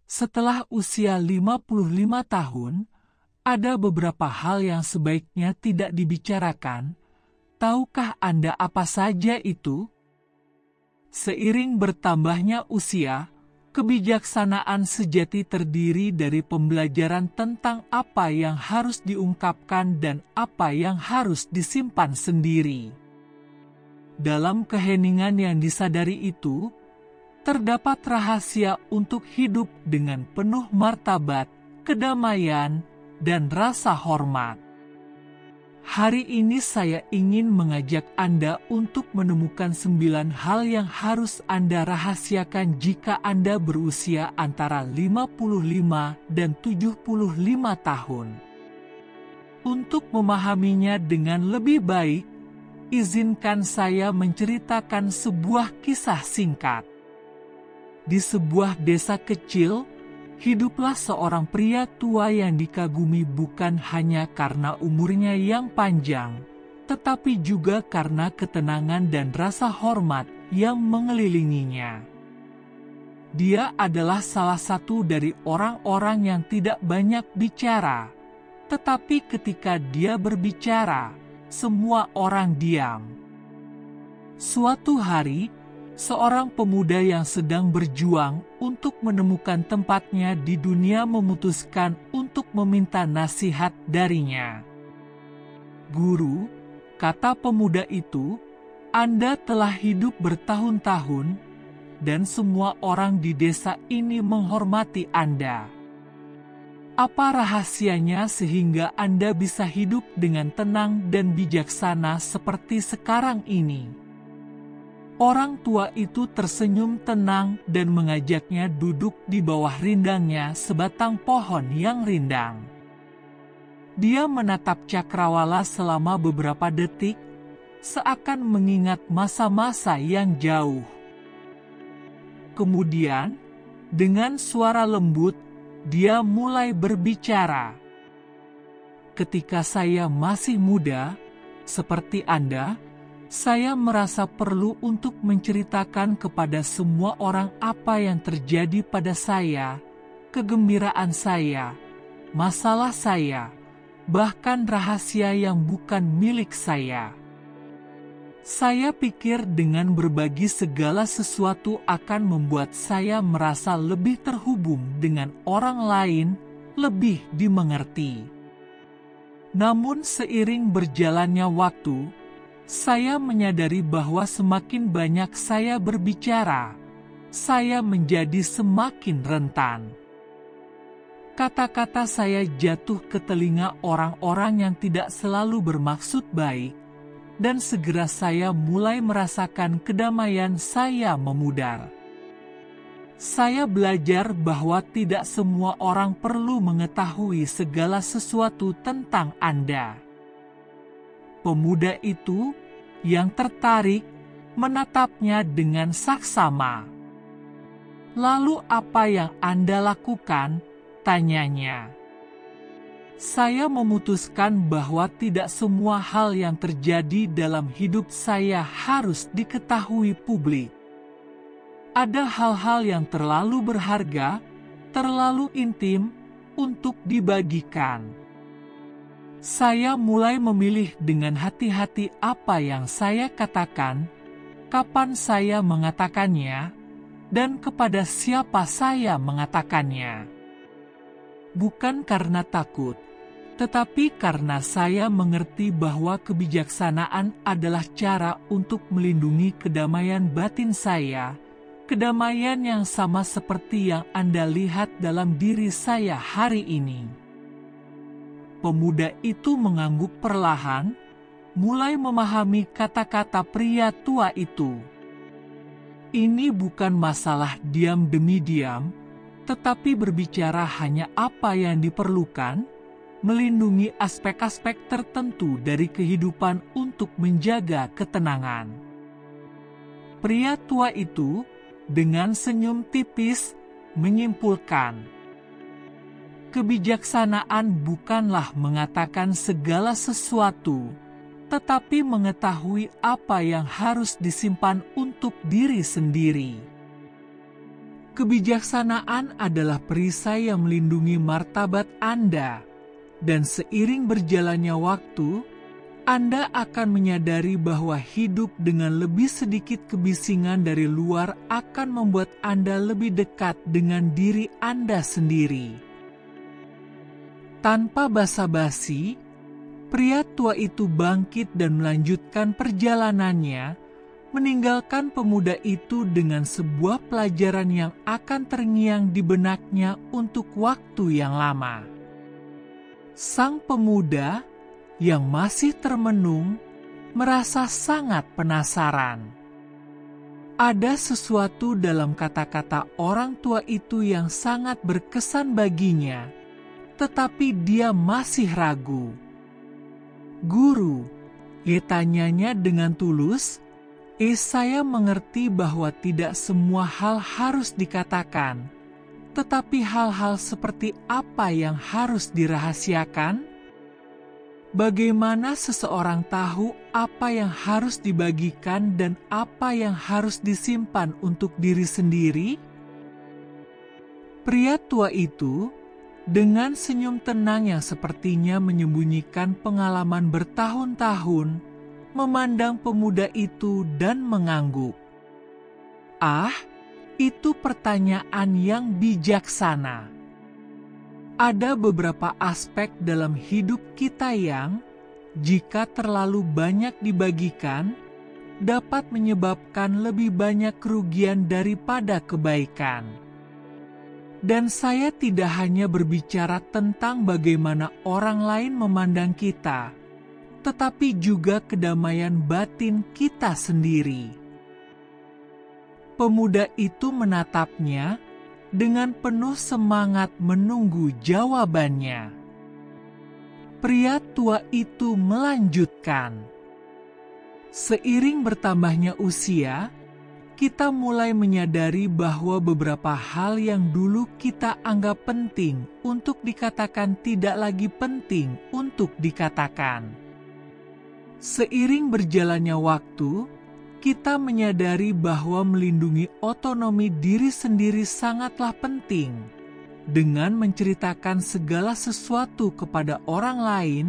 Setelah usia 55 tahun, ada beberapa hal yang sebaiknya tidak dibicarakan. Tahukah Anda apa saja itu? Seiring bertambahnya usia, kebijaksanaan sejati terdiri dari pembelajaran tentang apa yang harus diungkapkan dan apa yang harus disimpan sendiri. Dalam keheningan yang disadari itu, terdapat rahasia untuk hidup dengan penuh martabat, kedamaian, dan rasa hormat. Hari ini saya ingin mengajak Anda untuk menemukan 9 hal yang harus Anda rahasiakan jika Anda berusia antara 55 dan 75 tahun. Untuk memahaminya dengan lebih baik, izinkan saya menceritakan sebuah kisah singkat. Di sebuah desa kecil, hiduplah seorang pria tua yang dikagumi bukan hanya karena umurnya yang panjang, tetapi juga karena ketenangan dan rasa hormat yang mengelilinginya. Dia adalah salah satu dari orang-orang yang tidak banyak bicara, tetapi ketika dia berbicara, semua orang diam. Suatu hari, seorang pemuda yang sedang berjuang untuk menemukan tempatnya di dunia memutuskan untuk meminta nasihat darinya. "Guru," kata pemuda itu, "Anda telah hidup bertahun-tahun, dan semua orang di desa ini menghormati Anda. Apa rahasianya sehingga Anda bisa hidup dengan tenang dan bijaksana seperti sekarang ini?" Orang tua itu tersenyum tenang dan mengajaknya duduk di bawah rindangnya sebatang pohon yang rindang. Dia menatap cakrawala selama beberapa detik, seakan mengingat masa-masa yang jauh. Kemudian, dengan suara lembut, dia mulai berbicara. "Ketika saya masih muda, seperti Anda, saya merasa perlu untuk menceritakan kepada semua orang apa yang terjadi pada saya, kegembiraan saya, masalah saya, bahkan rahasia yang bukan milik saya. Saya pikir dengan berbagi segala sesuatu akan membuat saya merasa lebih terhubung dengan orang lain, lebih dimengerti. Namun seiring berjalannya waktu, saya menyadari bahwa semakin banyak saya berbicara, saya menjadi semakin rentan. Kata-kata saya jatuh ke telinga orang-orang yang tidak selalu bermaksud baik, dan segera saya mulai merasakan kedamaian saya memudar. Saya belajar bahwa tidak semua orang perlu mengetahui segala sesuatu tentang Anda." Pemuda itu yang tertarik menatapnya dengan saksama. "Lalu apa yang Anda lakukan?" tanyanya. "Saya memutuskan bahwa tidak semua hal yang terjadi dalam hidup saya harus diketahui publik. Ada hal-hal yang terlalu berharga, terlalu intim untuk dibagikan. Saya mulai memilih dengan hati-hati apa yang saya katakan, kapan saya mengatakannya, dan kepada siapa saya mengatakannya. Bukan karena takut, tetapi karena saya mengerti bahwa kebijaksanaan adalah cara untuk melindungi kedamaian batin saya, kedamaian yang sama seperti yang Anda lihat dalam diri saya hari ini." Pemuda itu mengangguk perlahan, mulai memahami kata-kata pria tua itu. Ini bukan masalah diam demi diam, tetapi berbicara hanya apa yang diperlukan, melindungi aspek-aspek tertentu dari kehidupan untuk menjaga ketenangan. Pria tua itu, dengan senyum tipis, menyimpulkan, "Kebijaksanaan bukanlah mengatakan segala sesuatu, tetapi mengetahui apa yang harus disimpan untuk diri sendiri." Kebijaksanaan adalah perisai yang melindungi martabat Anda, dan seiring berjalannya waktu, Anda akan menyadari bahwa hidup dengan lebih sedikit kebisingan dari luar akan membuat Anda lebih dekat dengan diri Anda sendiri. Tanpa basa-basi, pria tua itu bangkit dan melanjutkan perjalanannya, meninggalkan pemuda itu dengan sebuah pelajaran yang akan terngiang di benaknya untuk waktu yang lama. Sang pemuda yang masih termenung merasa sangat penasaran. Ada sesuatu dalam kata-kata orang tua itu yang sangat berkesan baginya, tetapi dia masih ragu. "Guru," ia tanyanya dengan tulus, "saya mengerti bahwa tidak semua hal harus dikatakan, tetapi hal-hal seperti apa yang harus dirahasiakan? Bagaimana seseorang tahu apa yang harus dibagikan dan apa yang harus disimpan untuk diri sendiri?" Pria tua itu, dengan senyum tenang yang sepertinya menyembunyikan pengalaman bertahun-tahun, memandang pemuda itu dan mengangguk. "Ah, itu pertanyaan yang bijaksana. Ada beberapa aspek dalam hidup kita yang, jika terlalu banyak dibagikan, dapat menyebabkan lebih banyak kerugian daripada kebaikan. Dan saya tidak hanya berbicara tentang bagaimana orang lain memandang kita, tetapi juga kedamaian batin kita sendiri." Pemuda itu menatapnya dengan penuh semangat menunggu jawabannya. Pria tua itu melanjutkan, "Seiring bertambahnya usia, kita mulai menyadari bahwa beberapa hal yang dulu kita anggap penting untuk dikatakan tidak lagi penting untuk dikatakan. Seiring berjalannya waktu, kita menyadari bahwa melindungi otonomi diri sendiri sangatlah penting. Dengan menceritakan segala sesuatu kepada orang lain,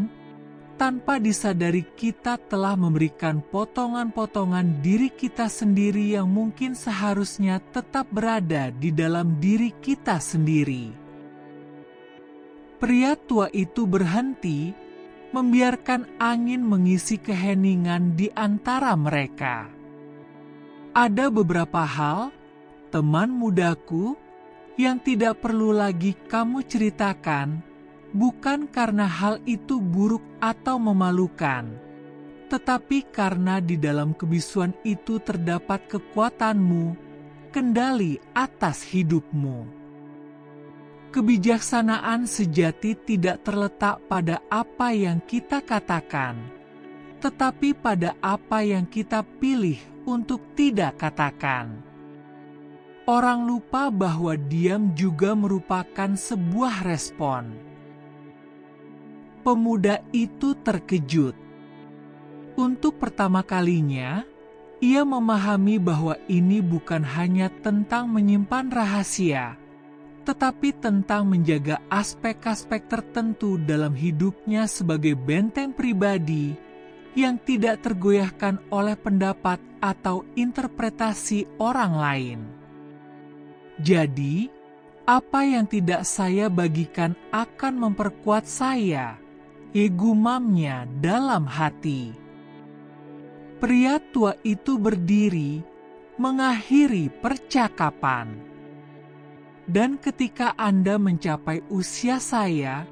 tanpa disadari kita telah memberikan potongan-potongan diri kita sendiri yang mungkin seharusnya tetap berada di dalam diri kita sendiri." Pria tua itu berhenti, membiarkan angin mengisi keheningan di antara mereka. "Ada beberapa hal, teman mudaku, yang tidak perlu lagi kamu ceritakan, bukan karena hal itu buruk atau memalukan, tetapi karena di dalam kebisuan itu terdapat kekuatanmu, kendali atas hidupmu. Kebijaksanaan sejati tidak terletak pada apa yang kita katakan, tetapi pada apa yang kita pilih untuk tidak katakan. Orang lupa bahwa diam juga merupakan sebuah respon." Pemuda itu terkejut. Untuk pertama kalinya, ia memahami bahwa ini bukan hanya tentang menyimpan rahasia, tetapi tentang menjaga aspek-aspek tertentu dalam hidupnya sebagai benteng pribadi yang tidak tergoyahkan oleh pendapat atau interpretasi orang lain. "Jadi, apa yang tidak saya bagikan akan memperkuat saya," gumamnya dalam hati. Pria tua itu berdiri, mengakhiri percakapan. "Dan ketika Anda mencapai usia saya,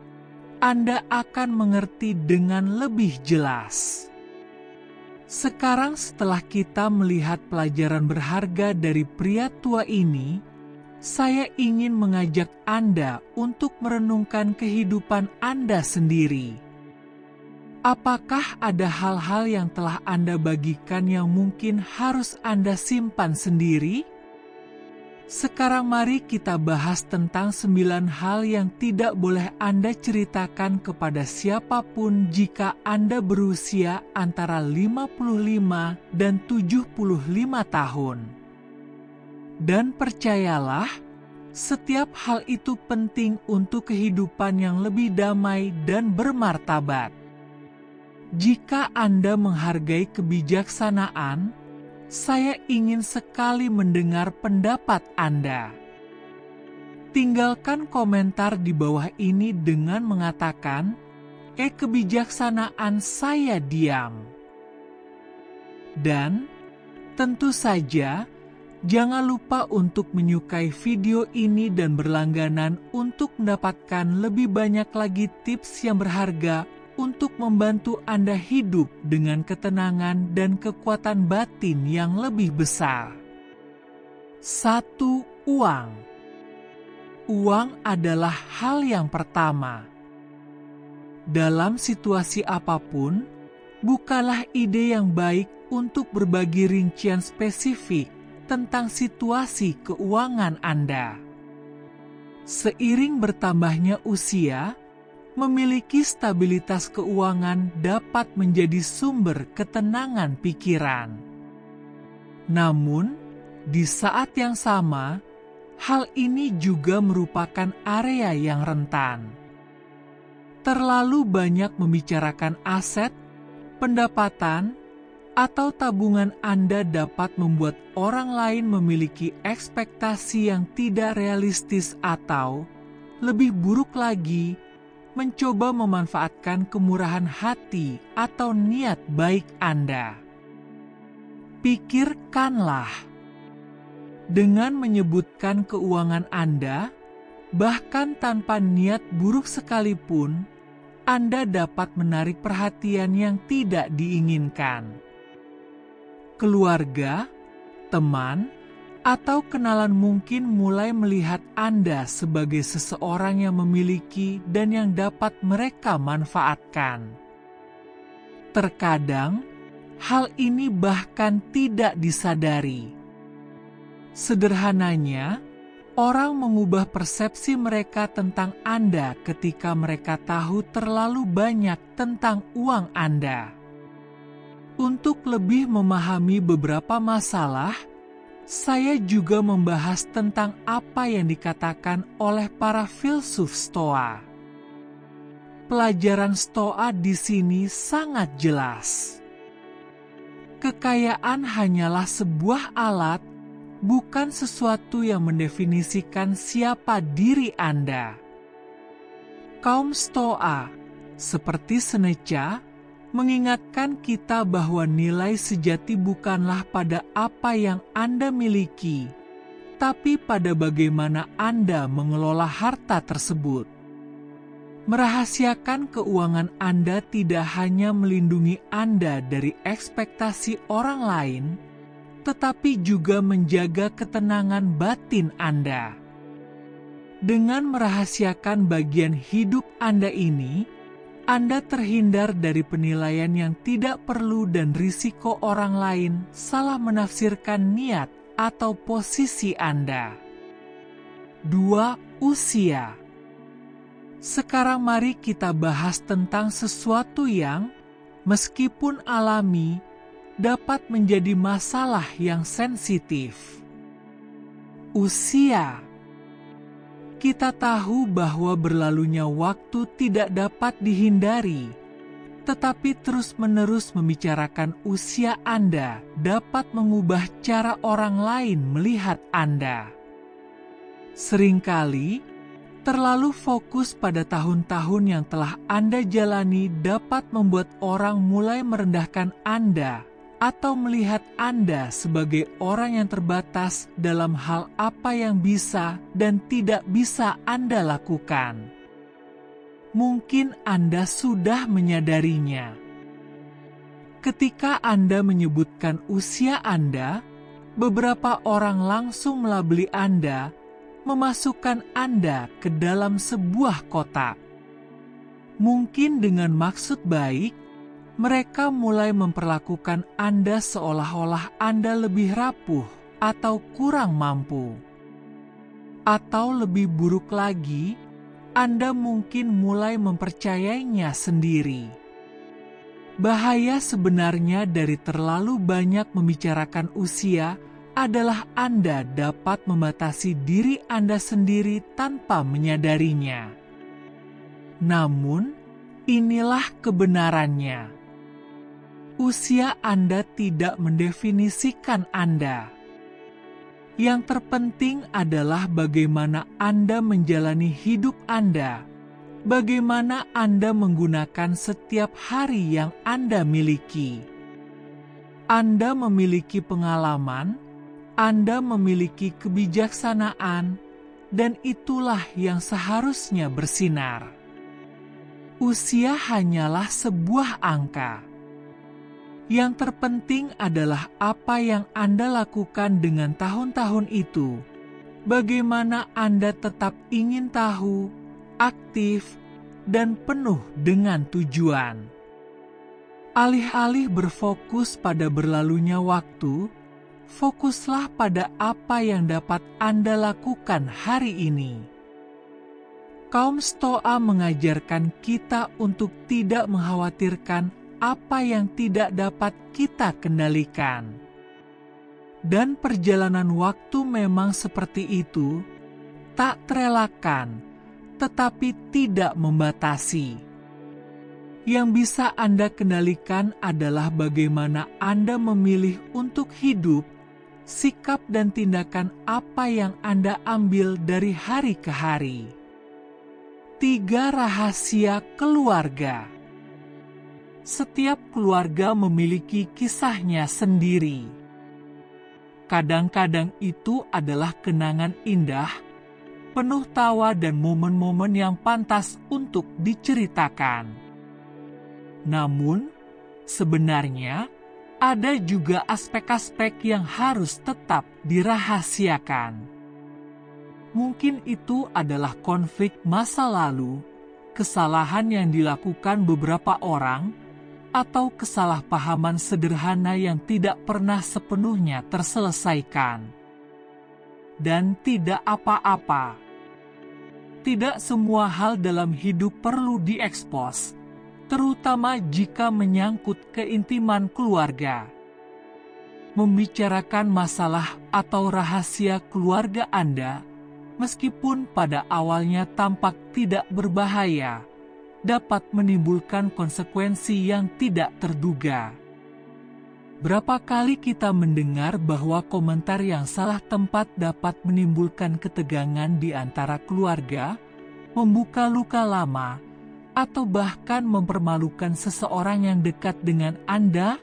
Anda akan mengerti dengan lebih jelas." Sekarang setelah kita melihat pelajaran berharga dari pria tua ini, saya ingin mengajak Anda untuk merenungkan kehidupan Anda sendiri. Apakah ada hal-hal yang telah Anda bagikan yang mungkin harus Anda simpan sendiri? Sekarang mari kita bahas tentang 9 hal yang tidak boleh Anda ceritakan kepada siapapun jika Anda berusia antara 55 dan 75 tahun. Dan percayalah, Setiap hal itu penting untuk kehidupan yang lebih damai dan bermartabat. Jika Anda menghargai kebijaksanaan, saya ingin sekali mendengar pendapat Anda. Tinggalkan komentar di bawah ini dengan mengatakan, kebijaksanaan saya diam. Dan, tentu saja, jangan lupa untuk menyukai video ini dan berlangganan untuk mendapatkan lebih banyak lagi tips yang berharga untuk membantu Anda hidup dengan ketenangan dan kekuatan batin yang lebih besar. 1. Uang. Uang adalah hal yang pertama. Dalam situasi apapun, bukalah ide yang baik untuk berbagi rincian spesifik tentang situasi keuangan Anda. Seiring bertambahnya usia, memiliki stabilitas keuangan dapat menjadi sumber ketenangan pikiran. Namun, di saat yang sama, hal ini juga merupakan area yang rentan. Terlalu banyak membicarakan aset, pendapatan, atau tabungan Anda dapat membuat orang lain memiliki ekspektasi yang tidak realistis atau, lebih buruk lagi, mencoba memanfaatkan kemurahan hati atau niat baik Anda. Pikirkanlah. Dengan menyebutkan keuangan Anda, bahkan tanpa niat buruk sekalipun, Anda dapat menarik perhatian yang tidak diinginkan. Keluarga, teman, atau kenalan mungkin mulai melihat Anda sebagai seseorang yang memiliki dan yang dapat mereka manfaatkan. Terkadang, hal ini bahkan tidak disadari. Sederhananya, orang mengubah persepsi mereka tentang Anda ketika mereka tahu terlalu banyak tentang uang Anda. Untuk lebih memahami beberapa masalah, saya juga membahas tentang apa yang dikatakan oleh para filsuf Stoa. Pelajaran Stoa di sini sangat jelas. Kekayaan hanyalah sebuah alat, bukan sesuatu yang mendefinisikan siapa diri Anda. Kaum Stoa, seperti Seneca, mengingatkan kita bahwa nilai sejati bukanlah pada apa yang Anda miliki, tapi pada bagaimana Anda mengelola harta tersebut. Merahasiakan keuangan Anda tidak hanya melindungi Anda dari ekspektasi orang lain, tetapi juga menjaga ketenangan batin Anda. Dengan merahasiakan bagian hidup Anda ini, Anda terhindar dari penilaian yang tidak perlu dan risiko orang lain salah menafsirkan niat atau posisi Anda. 2. Usia. Sekarang mari kita bahas tentang sesuatu yang, meskipun alami, dapat menjadi masalah yang sensitif. Usia. Kita tahu bahwa berlalunya waktu tidak dapat dihindari, tetapi terus-menerus membicarakan usia Anda dapat mengubah cara orang lain melihat Anda. Seringkali, terlalu fokus pada tahun-tahun yang telah Anda jalani dapat membuat orang mulai merendahkan Anda atau melihat Anda sebagai orang yang terbatas dalam hal apa yang bisa dan tidak bisa Anda lakukan. Mungkin Anda sudah menyadarinya. Ketika Anda menyebutkan usia Anda, beberapa orang langsung melabeli Anda, memasukkan Anda ke dalam sebuah kotak. Mungkin dengan maksud baik, mereka mulai memperlakukan Anda seolah-olah Anda lebih rapuh atau kurang mampu. Atau lebih buruk lagi, Anda mungkin mulai mempercayainya sendiri. Bahaya sebenarnya dari terlalu banyak membicarakan usia adalah Anda dapat membatasi diri Anda sendiri tanpa menyadarinya. Namun, inilah kebenarannya. Usia Anda tidak mendefinisikan Anda. Yang terpenting adalah bagaimana Anda menjalani hidup Anda, bagaimana Anda menggunakan setiap hari yang Anda miliki. Anda memiliki pengalaman, Anda memiliki kebijaksanaan, dan itulah yang seharusnya bersinar. Usia hanyalah sebuah angka. Yang terpenting adalah apa yang Anda lakukan dengan tahun-tahun itu. Bagaimana Anda tetap ingin tahu, aktif, dan penuh dengan tujuan. Alih-alih berfokus pada berlalunya waktu, fokuslah pada apa yang dapat Anda lakukan hari ini. Kaum Stoa mengajarkan kita untuk tidak mengkhawatirkan apa yang tidak dapat kita kendalikan. Dan perjalanan waktu memang seperti itu, tak terelakkan, tetapi tidak membatasi. Yang bisa Anda kendalikan adalah bagaimana Anda memilih untuk hidup, sikap dan tindakan apa yang Anda ambil dari hari ke hari. 3 rahasia keluarga. Setiap keluarga memiliki kisahnya sendiri. Kadang-kadang itu adalah kenangan indah, penuh tawa dan momen-momen yang pantas untuk diceritakan. Namun, sebenarnya ada juga aspek-aspek yang harus tetap dirahasiakan. Mungkin itu adalah konflik masa lalu, kesalahan yang dilakukan beberapa orang, atau kesalahpahaman sederhana yang tidak pernah sepenuhnya terselesaikan. Dan tidak apa-apa. Tidak semua hal dalam hidup perlu diekspos, terutama jika menyangkut keintiman keluarga. Membicarakan masalah atau rahasia keluarga Anda, meskipun pada awalnya tampak tidak berbahaya, dapat menimbulkan konsekuensi yang tidak terduga. Berapa kali kita mendengar bahwa komentar yang salah tempat dapat menimbulkan ketegangan di antara keluarga, membuka luka lama, atau bahkan mempermalukan seseorang yang dekat dengan Anda?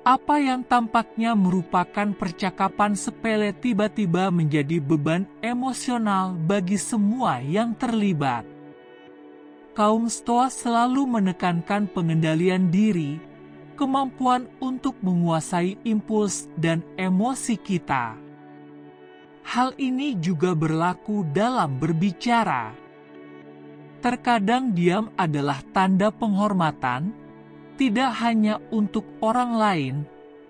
Apa yang tampaknya merupakan percakapan sepele tiba-tiba menjadi beban emosional bagi semua yang terlibat. Kaum Stoa selalu menekankan pengendalian diri, kemampuan untuk menguasai impuls dan emosi kita. Hal ini juga berlaku dalam berbicara. Terkadang diam adalah tanda penghormatan, tidak hanya untuk orang lain,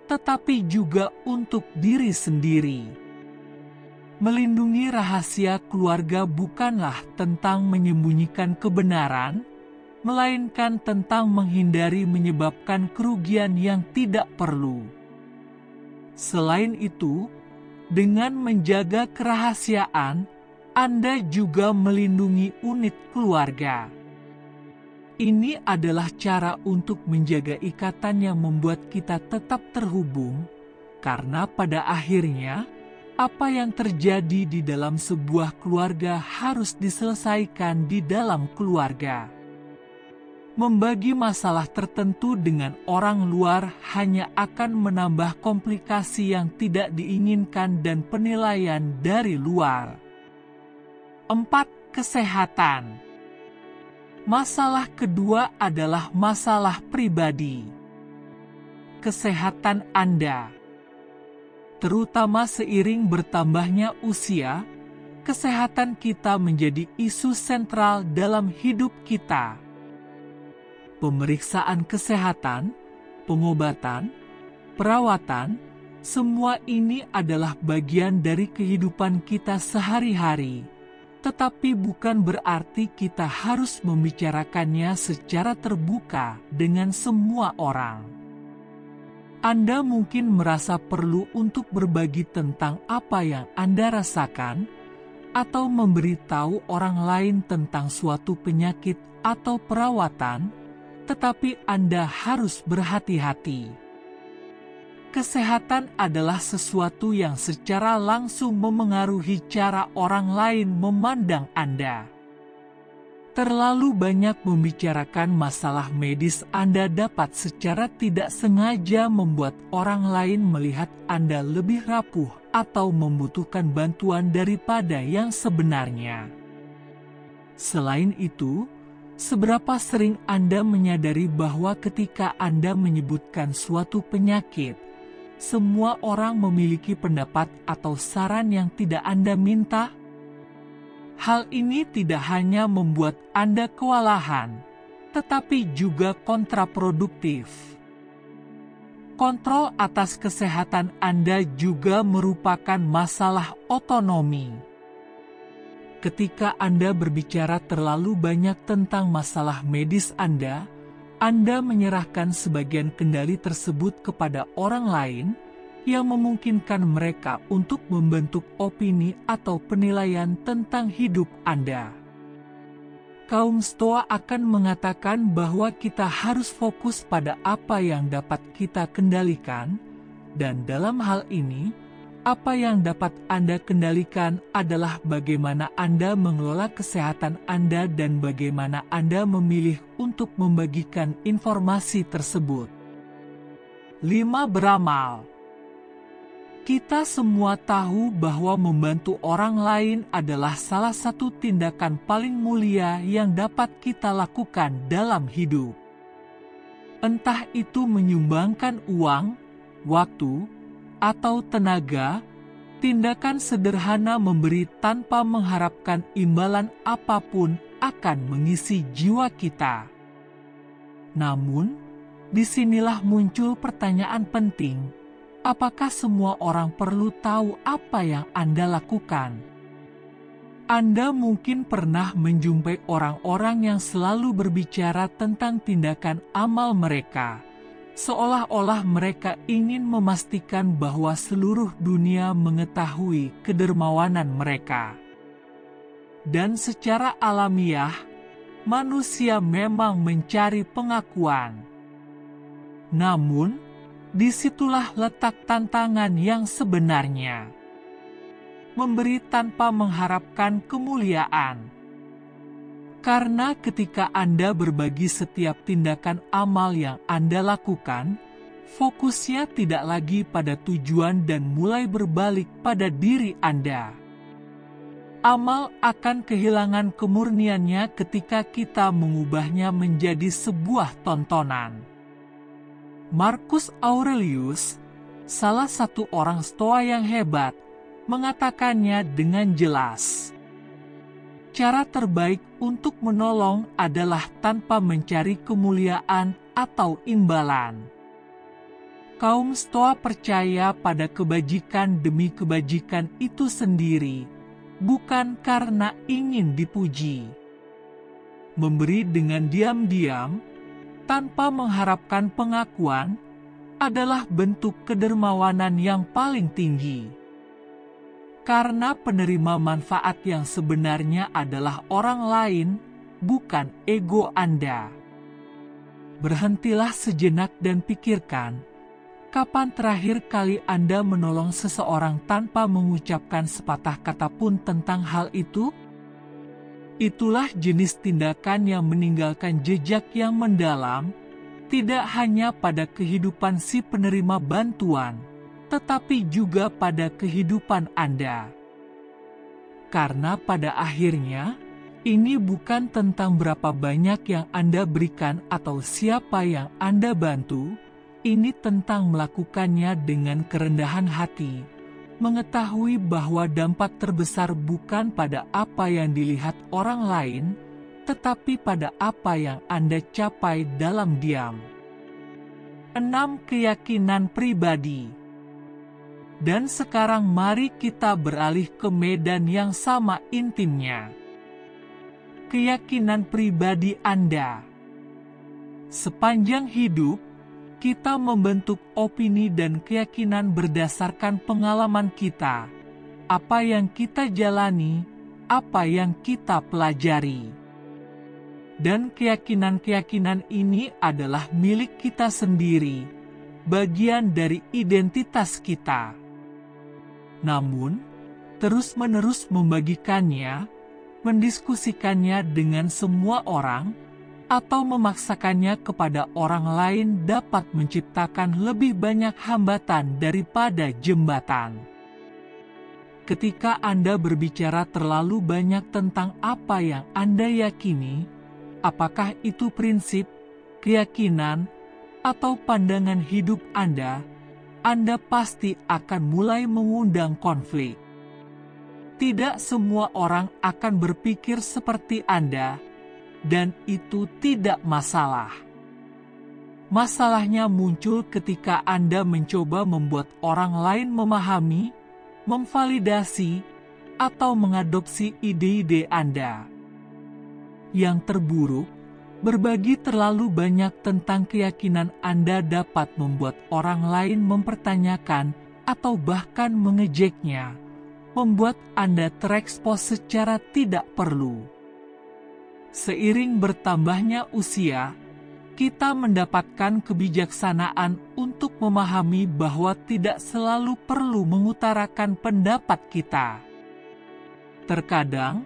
tetapi juga untuk diri sendiri. Melindungi rahasia keluarga bukanlah tentang menyembunyikan kebenaran, melainkan tentang menghindari menyebabkan kerugian yang tidak perlu. Selain itu, dengan menjaga kerahasiaan, Anda juga melindungi unit keluarga. Ini adalah cara untuk menjaga ikatan yang membuat kita tetap terhubung, karena pada akhirnya, apa yang terjadi di dalam sebuah keluarga harus diselesaikan di dalam keluarga. Membagi masalah tertentu dengan orang luar hanya akan menambah komplikasi yang tidak diinginkan dan penilaian dari luar. 4. Kesehatan. Masalah kedua adalah masalah pribadi. Kesehatan Anda. Terutama seiring bertambahnya usia, kesehatan kita menjadi isu sentral dalam hidup kita. Pemeriksaan kesehatan, pengobatan, perawatan, semua ini adalah bagian dari kehidupan kita sehari-hari, tetapi bukan berarti kita harus membicarakannya secara terbuka dengan semua orang. Anda mungkin merasa perlu untuk berbagi tentang apa yang Anda rasakan, atau memberitahu orang lain tentang suatu penyakit atau perawatan, tetapi Anda harus berhati-hati. Kesehatan adalah sesuatu yang secara langsung memengaruhi cara orang lain memandang Anda. Terlalu banyak membicarakan masalah medis Anda dapat secara tidak sengaja membuat orang lain melihat Anda lebih rapuh atau membutuhkan bantuan daripada yang sebenarnya. Selain itu, seberapa sering Anda menyadari bahwa ketika Anda menyebutkan suatu penyakit, semua orang memiliki pendapat atau saran yang tidak Anda minta? Hal ini tidak hanya membuat Anda kewalahan, tetapi juga kontraproduktif. Kontrol atas kesehatan Anda juga merupakan masalah otonomi. Ketika Anda berbicara terlalu banyak tentang masalah medis Anda menyerahkan sebagian kendali tersebut kepada orang lain, yang memungkinkan mereka untuk membentuk opini atau penilaian tentang hidup Anda. Kaum Stoa akan mengatakan bahwa kita harus fokus pada apa yang dapat kita kendalikan, dan dalam hal ini, apa yang dapat Anda kendalikan adalah bagaimana Anda mengelola kesehatan Anda dan bagaimana Anda memilih untuk membagikan informasi tersebut. 5. Beramal. Kita semua tahu bahwa membantu orang lain adalah salah satu tindakan paling mulia yang dapat kita lakukan dalam hidup. Entah itu menyumbangkan uang, waktu, atau tenaga, tindakan sederhana memberi tanpa mengharapkan imbalan apapun akan mengisi jiwa kita. Namun, disinilah muncul pertanyaan penting. Apakah semua orang perlu tahu apa yang Anda lakukan? Anda mungkin pernah menjumpai orang-orang yang selalu berbicara tentang tindakan amal mereka, seolah-olah mereka ingin memastikan bahwa seluruh dunia mengetahui kedermawanan mereka. Dan secara alamiah, manusia memang mencari pengakuan. Namun, disitulah letak tantangan yang sebenarnya. Memberi tanpa mengharapkan kemuliaan. Karena ketika Anda berbagi setiap tindakan amal yang Anda lakukan, fokusnya tidak lagi pada tujuan dan mulai berbalik pada diri Anda. Amal akan kehilangan kemurniannya ketika kita mengubahnya menjadi sebuah tontonan. Marcus Aurelius, salah satu orang Stoa yang hebat, mengatakannya dengan jelas. Cara terbaik untuk menolong adalah tanpa mencari kemuliaan atau imbalan. Kaum Stoa percaya pada kebajikan demi kebajikan itu sendiri, bukan karena ingin dipuji. Memberi dengan diam-diam, tanpa mengharapkan pengakuan, adalah bentuk kedermawanan yang paling tinggi. Karena penerima manfaat yang sebenarnya adalah orang lain, bukan ego Anda. Berhentilah sejenak dan pikirkan, kapan terakhir kali Anda menolong seseorang tanpa mengucapkan sepatah kata pun tentang hal itu? Itulah jenis tindakan yang meninggalkan jejak yang mendalam, tidak hanya pada kehidupan si penerima bantuan, tetapi juga pada kehidupan Anda. Karena pada akhirnya, ini bukan tentang berapa banyak yang Anda berikan atau siapa yang Anda bantu, ini tentang melakukannya dengan kerendahan hati, mengetahui bahwa dampak terbesar bukan pada apa yang dilihat orang lain, tetapi pada apa yang Anda capai dalam diam. 6. Keyakinan pribadi. Dan sekarang mari kita beralih ke medan yang sama intimnya. Keyakinan pribadi Anda. Sepanjang hidup, kita membentuk opini dan keyakinan berdasarkan pengalaman kita, apa yang kita jalani, apa yang kita pelajari. Dan keyakinan-keyakinan ini adalah milik kita sendiri, bagian dari identitas kita. Namun, terus-menerus membagikannya, mendiskusikannya dengan semua orang, atau memaksakannya kepada orang lain dapat menciptakan lebih banyak hambatan daripada jembatan. Ketika Anda berbicara terlalu banyak tentang apa yang Anda yakini, apakah itu prinsip, keyakinan, atau pandangan hidup Anda pasti akan mulai mengundang konflik. Tidak semua orang akan berpikir seperti Anda, dan itu tidak masalah. Masalahnya muncul ketika Anda mencoba membuat orang lain memahami, memvalidasi, atau mengadopsi ide-ide Anda. Yang terburuk, berbagi terlalu banyak tentang keyakinan Anda dapat membuat orang lain mempertanyakan atau bahkan mengejeknya, membuat Anda terekspos secara tidak perlu. Seiring bertambahnya usia, kita mendapatkan kebijaksanaan untuk memahami bahwa tidak selalu perlu mengutarakan pendapat kita. Terkadang,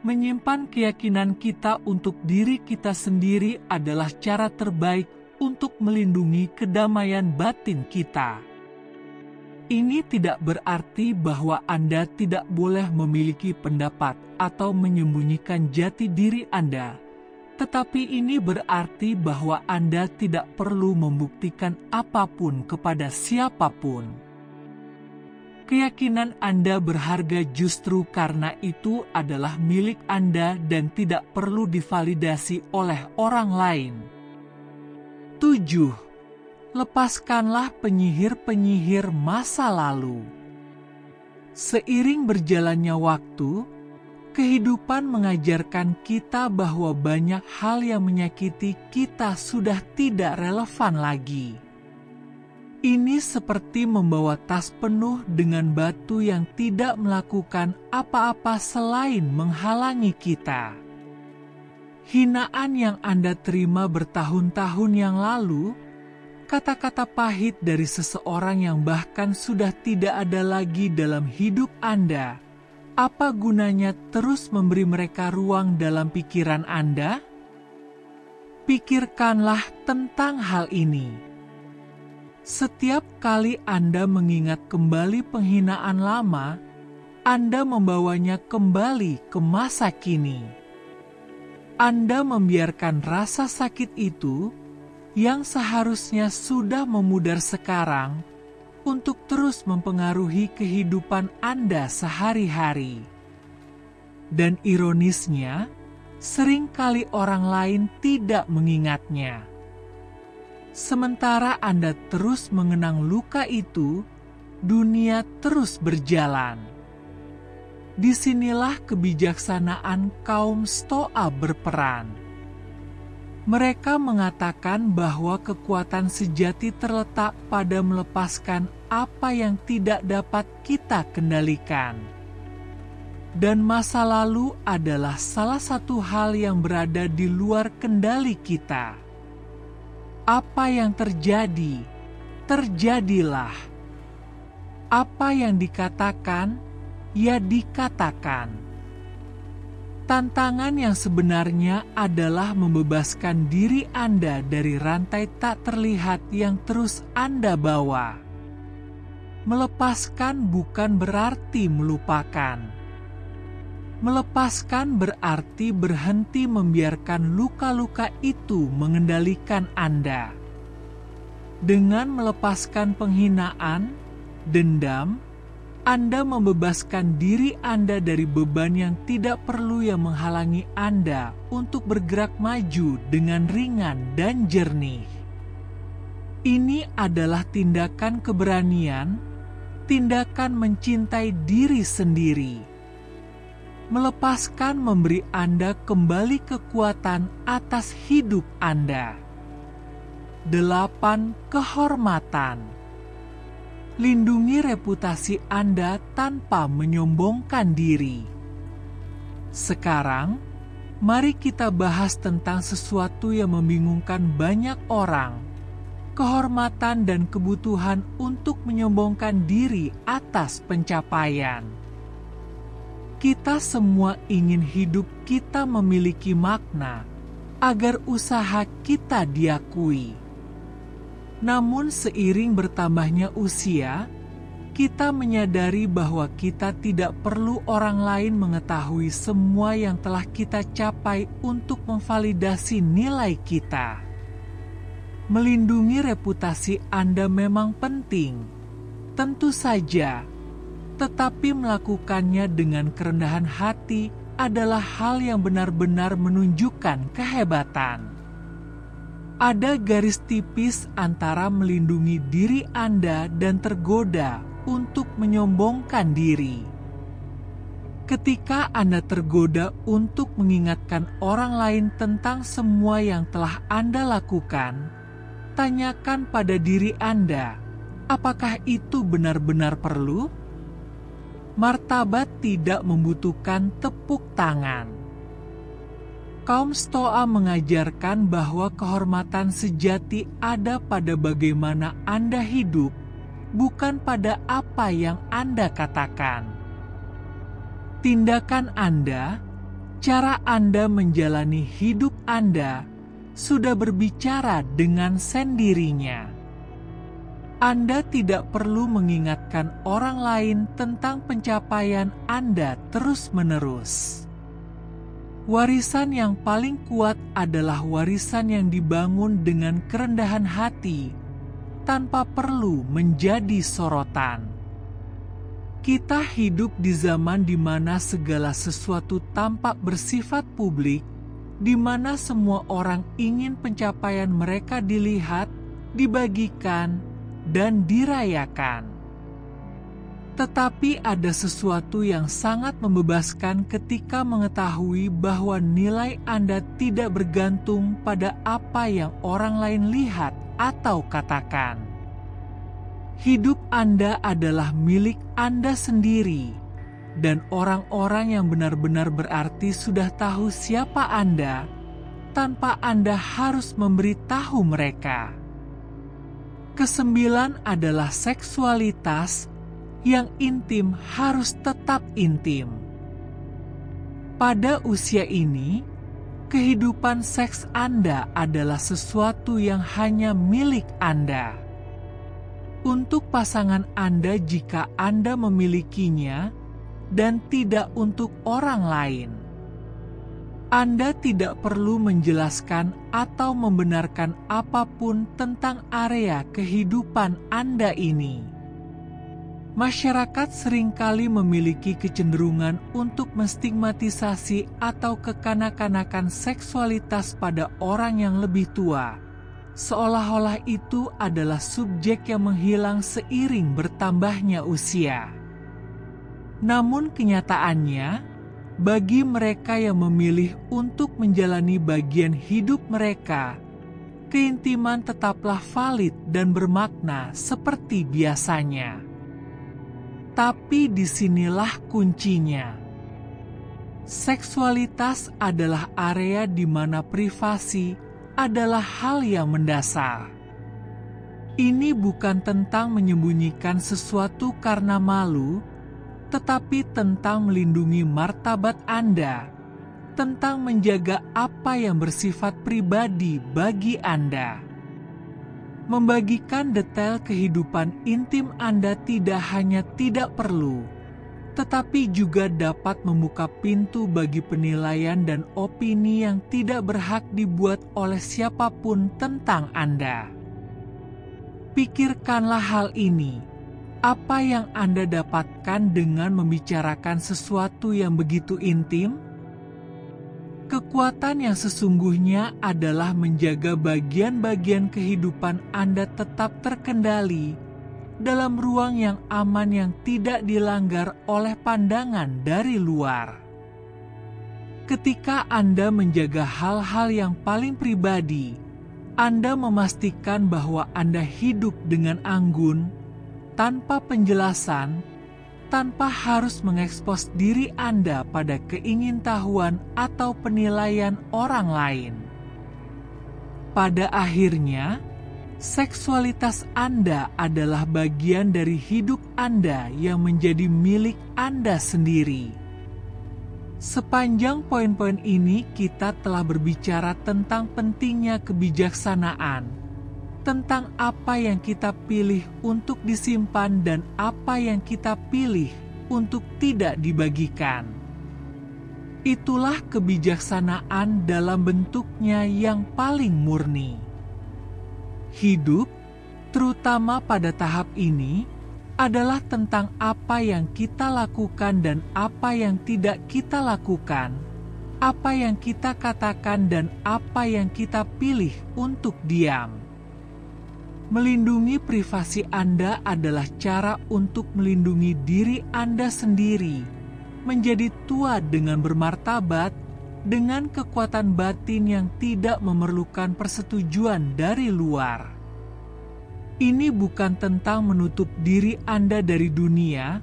menyimpan keyakinan kita untuk diri kita sendiri adalah cara terbaik untuk melindungi kedamaian batin kita. Ini tidak berarti bahwa Anda tidak boleh memiliki pendapat atau menyembunyikan jati diri Anda, tetapi ini berarti bahwa Anda tidak perlu membuktikan apapun kepada siapapun. Keyakinan Anda berharga justru karena itu adalah milik Anda dan tidak perlu divalidasi oleh orang lain. 7. Lepaskanlah penyihir-penyihir masa lalu. Seiring berjalannya waktu, kehidupan mengajarkan kita bahwa banyak hal yang menyakiti kita sudah tidak relevan lagi. Ini seperti membawa tas penuh dengan batu yang tidak melakukan apa-apa selain menghalangi kita. Hinaan yang Anda terima bertahun-tahun yang lalu, kata-kata pahit dari seseorang yang bahkan sudah tidak ada lagi dalam hidup Anda, apa gunanya terus memberi mereka ruang dalam pikiran Anda? Pikirkanlah tentang hal ini. Setiap kali Anda mengingat kembali penghinaan lama, Anda membawanya kembali ke masa kini. Anda membiarkan rasa sakit itu yang seharusnya sudah memudar sekarang untuk terus mempengaruhi kehidupan Anda sehari-hari. Dan ironisnya, seringkali orang lain tidak mengingatnya. Sementara Anda terus mengenang luka itu, dunia terus berjalan. Disinilah kebijaksanaan kaum Stoa berperan. Mereka mengatakan bahwa kekuatan sejati terletak pada melepaskan apa yang tidak dapat kita kendalikan. Dan masa lalu adalah salah satu hal yang berada di luar kendali kita. Apa yang terjadi, terjadilah. Apa yang dikatakan, ya dikatakan. Tantangan yang sebenarnya adalah membebaskan diri Anda dari rantai tak terlihat yang terus Anda bawa. Melepaskan bukan berarti melupakan. Melepaskan berarti berhenti membiarkan luka-luka itu mengendalikan Anda. Dengan melepaskan penghinaan, dendam, Anda membebaskan diri Anda dari beban yang tidak perlu yang menghalangi Anda untuk bergerak maju dengan ringan dan jernih. Ini adalah tindakan keberanian, tindakan mencintai diri sendiri. Melepaskan memberi Anda kembali kekuatan atas hidup Anda. 8. Kehormatan. Lindungi reputasi Anda tanpa menyombongkan diri. Sekarang, mari kita bahas tentang sesuatu yang membingungkan banyak orang, kehormatan dan kebutuhan untuk menyombongkan diri atas pencapaian. Kita semua ingin hidup kita memiliki makna, agar usaha kita diakui. Namun seiring bertambahnya usia, kita menyadari bahwa kita tidak perlu orang lain mengetahui semua yang telah kita capai untuk memvalidasi nilai kita. Melindungi reputasi Anda memang penting, tentu saja, tetapi melakukannya dengan kerendahan hati adalah hal yang benar-benar menunjukkan kehebatan. Ada garis tipis antara melindungi diri Anda dan tergoda untuk menyombongkan diri. Ketika Anda tergoda untuk mengingatkan orang lain tentang semua yang telah Anda lakukan, tanyakan pada diri Anda, apakah itu benar-benar perlu? Martabat tidak membutuhkan tepuk tangan. Kaum Stoa mengajarkan bahwa kehormatan sejati ada pada bagaimana Anda hidup, bukan pada apa yang Anda katakan. Tindakan Anda, cara Anda menjalani hidup Anda, sudah berbicara dengan sendirinya. Anda tidak perlu mengingatkan orang lain tentang pencapaian Anda terus-menerus. Warisan yang paling kuat adalah warisan yang dibangun dengan kerendahan hati, tanpa perlu menjadi sorotan. Kita hidup di zaman di mana segala sesuatu tampak bersifat publik, di mana semua orang ingin pencapaian mereka dilihat, dibagikan, dan dirayakan. Tetapi ada sesuatu yang sangat membebaskan ketika mengetahui bahwa nilai Anda tidak bergantung pada apa yang orang lain lihat atau katakan. Hidup Anda adalah milik Anda sendiri, dan orang-orang yang benar-benar berarti sudah tahu siapa Anda, tanpa Anda harus memberitahu mereka. Kesembilan adalah seksualitas yang intim harus tetap intim. Pada usia ini, kehidupan seks Anda adalah sesuatu yang hanya milik Anda. Untuk pasangan Anda jika Anda memilikinya, dan tidak untuk orang lain. Anda tidak perlu menjelaskan atau membenarkan apapun tentang area kehidupan Anda ini. Masyarakat seringkali memiliki kecenderungan untuk menstigmatisasi atau kekanak-kanakan seksualitas pada orang yang lebih tua, seolah-olah itu adalah subjek yang menghilang seiring bertambahnya usia. Namun kenyataannya, bagi mereka yang memilih untuk menjalani bagian hidup mereka, keintiman tetaplah valid dan bermakna seperti biasanya. Tapi disinilah kuncinya. Seksualitas adalah area di mana privasi adalah hal yang mendasar. Ini bukan tentang menyembunyikan sesuatu karena malu, tetapi tentang melindungi martabat Anda, tentang menjaga apa yang bersifat pribadi bagi Anda. Membagikan detail kehidupan intim Anda tidak hanya tidak perlu, tetapi juga dapat membuka pintu bagi penilaian dan opini yang tidak berhak dibuat oleh siapapun tentang Anda. Pikirkanlah hal ini. Apa yang Anda dapatkan dengan membicarakan sesuatu yang begitu intim? Kekuatan yang sesungguhnya adalah menjaga bagian-bagian kehidupan Anda tetap terkendali dalam ruang yang aman yang tidak dilanggar oleh pandangan dari luar. Ketika Anda menjaga hal-hal yang paling pribadi, Anda memastikan bahwa Anda hidup dengan anggun, tanpa penjelasan, tanpa harus mengekspos diri Anda pada keingintahuan atau penilaian orang lain. Pada akhirnya, seksualitas Anda adalah bagian dari hidup Anda yang menjadi milik Anda sendiri. Sepanjang poin-poin ini kita telah berbicara tentang pentingnya kebijaksanaan, tentang apa yang kita pilih untuk disimpan dan apa yang kita pilih untuk tidak dibagikan. Itulah kebijaksanaan dalam bentuknya yang paling murni. Hidup, terutama pada tahap ini, adalah tentang apa yang kita lakukan dan apa yang tidak kita lakukan, apa yang kita katakan dan apa yang kita pilih untuk diam. Melindungi privasi Anda adalah cara untuk melindungi diri Anda sendiri, menjadi tua dengan bermartabat, dengan kekuatan batin yang tidak memerlukan persetujuan dari luar. Ini bukan tentang menutup diri Anda dari dunia,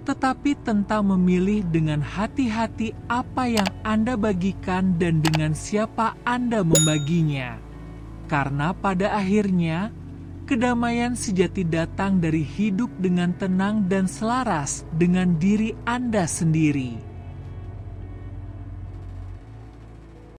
tetapi tentang memilih dengan hati-hati apa yang Anda bagikan dan dengan siapa Anda membaginya. Karena pada akhirnya, kedamaian sejati datang dari hidup dengan tenang dan selaras dengan diri Anda sendiri.